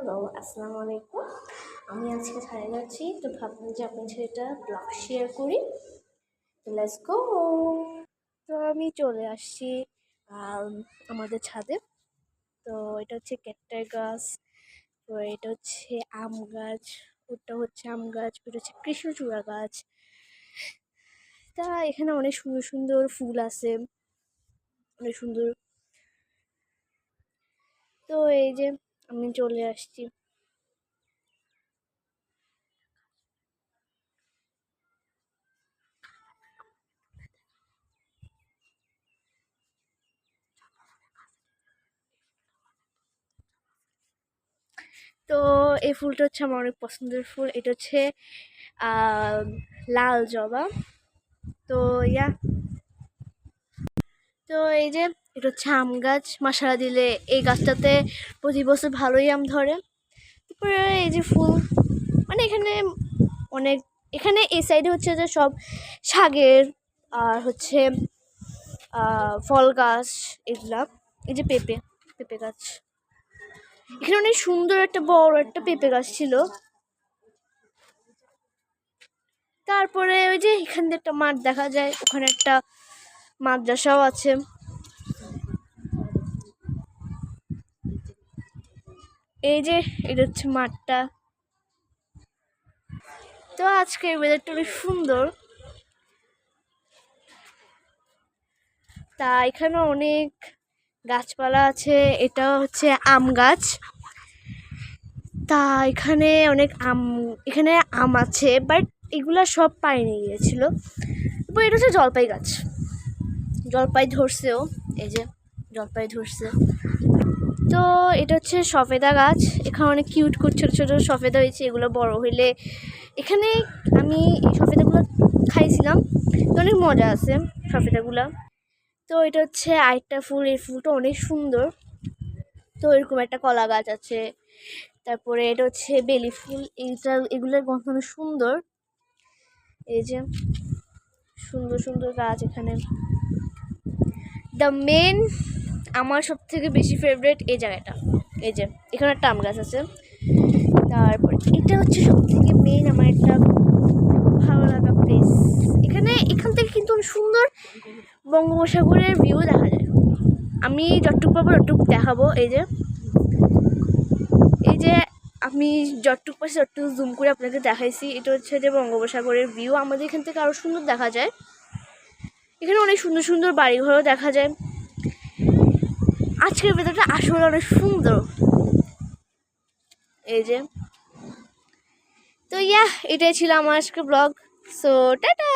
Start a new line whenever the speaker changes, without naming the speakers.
Hello, আসসালামু আলাইকুম। আমি আজকে ছাড়ে যাচ্ছি, তো ভাবলাম যে আপনার সাথে একটা ব্লগ শেয়ার করি। তো লেটস গো। তো আমি চলে আসছি আমাদের ছাদে। তো এটা হচ্ছে ক্যাকটাস গাছ, তো এটা হচ্ছে আম গাছ, ওটা হচ্ছে আম গাছ, ওটা হচ্ছে কৃষ্ণচূড়া গাছ। তা এখানে অনেক সুন্দর সুন্দর ফুল আছে, অনেক সুন্দর। তো এই যে আমি চলে আসছি। তো এই ফুলটা হচ্ছে আমার অনেক পছন্দের ফুল। এটা হচ্ছে আহ, লাল জবা। তো ইয়া তো এই যে এটা হচ্ছে আম গাছ। মশালা দিলে এই গাছটাতে প্রতি বছর ভালোই আম ধরে। তারপরে এই যে ফুল, মানে এখানে অনেক, এখানে এই সাইডে হচ্ছে যে সব শাকের আর হচ্ছে ফল গাছ এগুলা। এই যে পেঁপে, পেঁপে গাছ। এখানে অনেক সুন্দর একটা বড় একটা পেঁপে গাছ ছিল। তারপরে ওই যে এখান দিয়ে একটা মাঠ দেখা যায়, ওখানে একটা মাদ্রাসাও আছে। এই যে এটা হচ্ছে মাঠটা। তো আজকের ওয়েদারটা অনেক সুন্দর। তা এখানে অনেক গাছপালা আছে। এটা হচ্ছে আম গাছ। তা এখানে অনেক আম, এখানে আম আছে, বাট এগুলা সব পাড়ে নিয়ে গিয়েছিল। তারপর এটা হচ্ছে জলপাই গাছ, জলপাই ধরছেও। এই যে জলপাই ধরছে। তো এটা হচ্ছে সফেদা গাছ। এখানে অনেক কিউট ছোট ছোট সফেদা হয়েছে, এগুলো বড় হইলে এখানে আমি এই সফেদাগুলো খাইছিলাম, তো অনেক মজা আছে সফেদাগুলো। তো এটা হচ্ছে আরেকটা ফুল, এই ফুলটা অনেক সুন্দর। তো এরকম একটা কলা গাছ আছে। তারপরে এটা হচ্ছে বেলি ফুল, এগুলোর গন্ধ অনেক সুন্দর। এই যে সুন্দর সুন্দর গাছ এখানে। দ্য মেন, আমার সব থেকে বেশি ফেভারিট এই জায়গাটা। এই যে এখানে একটা আম গাছ আছে। তারপর এটা হচ্ছে সব থেকে মেন আমার একটা ভালো লাগা প্লেস। এখান থেকে কিন্তু সুন্দর বঙ্গোপসাগরের ভিউ দেখা যায়। আমি যতটুকু পাবো ততটুকু দেখাবো। এই যে আমি যতটুকু পাচ্ছি ততটুকু জুম করে আপনাকে দেখাইছি। এটা হচ্ছে যে বঙ্গোপসাগরের ভিউ, আমাদের এখান থেকে আরও সুন্দর দেখা যায়। এখানে অনেক সুন্দর সুন্দর বাড়িঘরও দেখা যায়। আজকের ভেতরটা আসলে অনেক সুন্দর। এই যে, তো এটাই ছিল আমার আজকে ব্লগ। So tata.